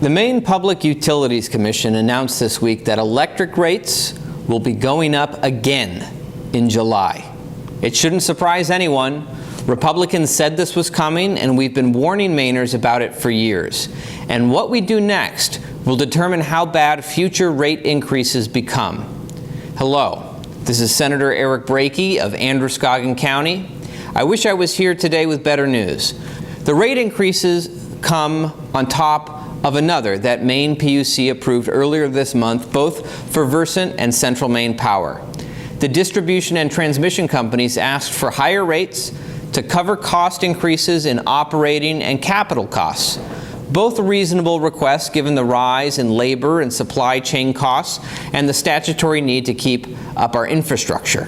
The Maine Public Utilities Commission announced this week that electric rates will be going up again in July. It shouldn't surprise anyone. Republicans said this was coming, and we've been warning Mainers about it for years. And what we do next will determine how bad future rate increases become. Hello, this is Senator Eric Brakey of Androscoggin County. I wish I was here today with better news. The rate increases come on top of another that Maine PUC approved earlier this month, both for Versant and Central Maine Power. The distribution and transmission companies asked for higher rates to cover cost increases in operating and capital costs. Both reasonable requests given the rise in labor and supply chain costs and the statutory need to keep up our infrastructure.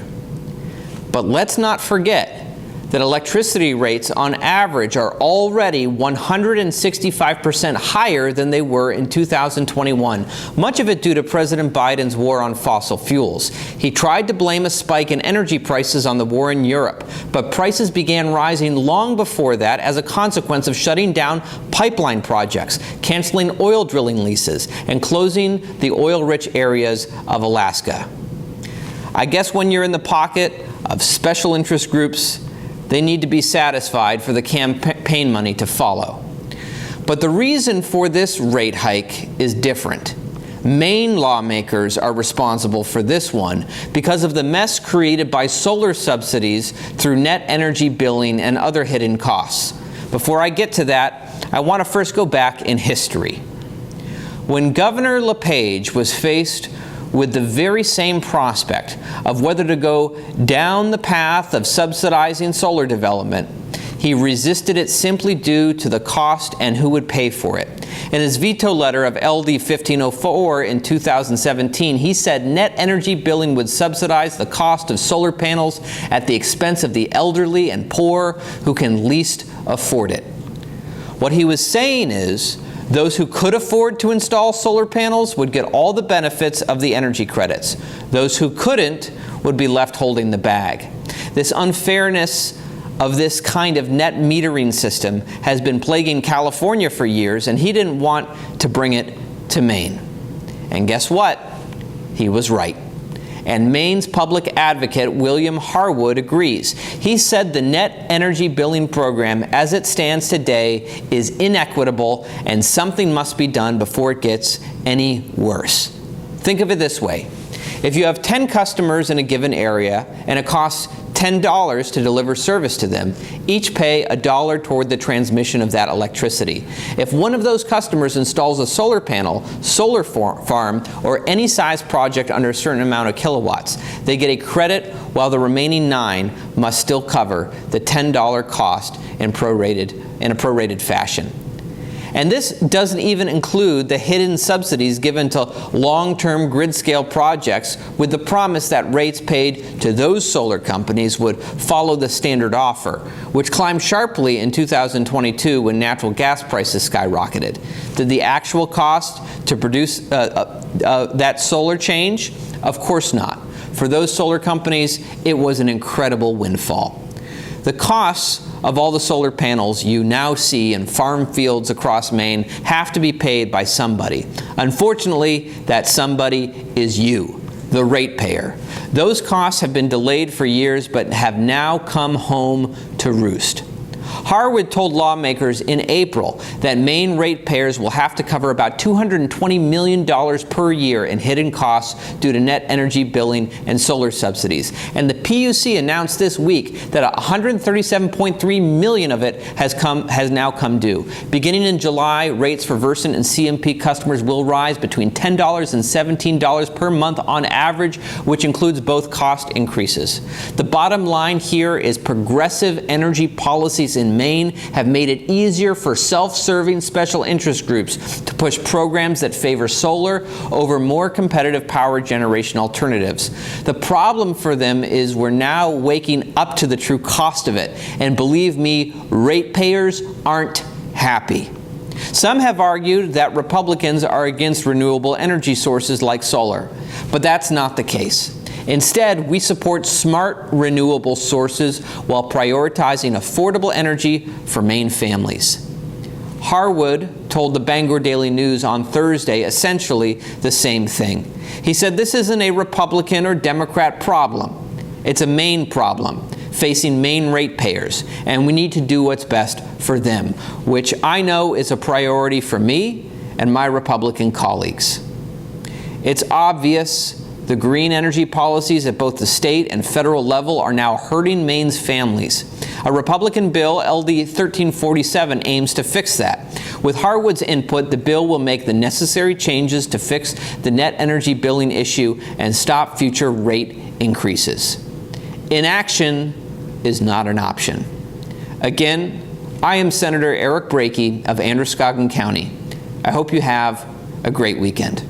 But let's not forget that electricity rates on average are already 165% higher than they were in 2021, much of it due to President Biden's war on fossil fuels. He tried to blame a spike in energy prices on the war in Europe, but prices began rising long before that as a consequence of shutting down pipeline projects, canceling oil drilling leases, and closing the oil-rich areas of Alaska. I guess when you're in the pocket of special interest groups, they need to be satisfied for the campaign money to follow. But the reason for this rate hike is different. Maine lawmakers are responsible for this one because of the mess created by solar subsidies through net energy billing and other hidden costs. Before I get to that, I want to first go back in history. When Governor LePage was faced with the very same prospect of whether to go down the path of subsidizing solar development, he resisted it simply due to the cost and who would pay for it. In his veto letter of LD 1504 in 2017, he said net energy billing would subsidize the cost of solar panels at the expense of the elderly and poor who can least afford it. What he was saying is, those who could afford to install solar panels would get all the benefits of the energy credits. Those who couldn't would be left holding the bag. This unfairness of this kind of net metering system has been plaguing California for years, and he didn't want to bring it to Maine. And guess what? He was right. And Maine's public advocate, William Harwood, agrees. He said the net energy billing program as it stands today is inequitable and something must be done before it gets any worse. Think of it this way. If you have 10 customers in a given area and it costs $10 to deliver service to them, each pay $1 toward the transmission of that electricity. If one of those customers installs a solar panel, solar farm, or any size project under a certain amount of kilowatts, they get a credit while the remaining 9 must still cover the $10 cost in a prorated fashion. And this doesn't even include the hidden subsidies given to long-term grid-scale projects with the promise that rates paid to those solar companies would follow the standard offer, which climbed sharply in 2022 when natural gas prices skyrocketed. Did the actual cost to produce that solar change? Of course not. For those solar companies, it was an incredible windfall. The costs of all the solar panels you now see in farm fields across Maine have to be paid by somebody. Unfortunately, that somebody is you, the ratepayer. Those costs have been delayed for years but have now come home to roost. Harwood told lawmakers in April that Maine ratepayers will have to cover about $220 million per year in hidden costs due to net energy billing and solar subsidies. And the PUC announced this week that $137.3 million of it has now come due. Beginning in July, rates for Versant and CMP customers will rise between $10 and $17 per month on average, which includes both cost increases. The bottom line here is progressive energy policies in Maine have made it easier for self-serving special interest groups to push programs that favor solar over more competitive power generation alternatives. The problem for them is we're now waking up to the true cost of it. And believe me, ratepayers aren't happy. Some have argued that Republicans are against renewable energy sources like solar, but that's not the case. Instead, we support smart renewable sources while prioritizing affordable energy for Maine families. Harwood told the Bangor Daily News on Thursday essentially the same thing. He said this isn't a Republican or Democrat problem. It's a Maine problem facing Maine ratepayers, and we need to do what's best for them, which I know is a priority for me and my Republican colleagues. It's obvious the green energy policies at both the state and federal level are now hurting Maine's families. A Republican bill, LD 1347, aims to fix that. With Harwood's input, the bill will make the necessary changes to fix the net energy billing issue and stop future rate increases. Inaction is not an option. Again, I am Senator Eric Brakey of Androscoggin County. I hope you have a great weekend.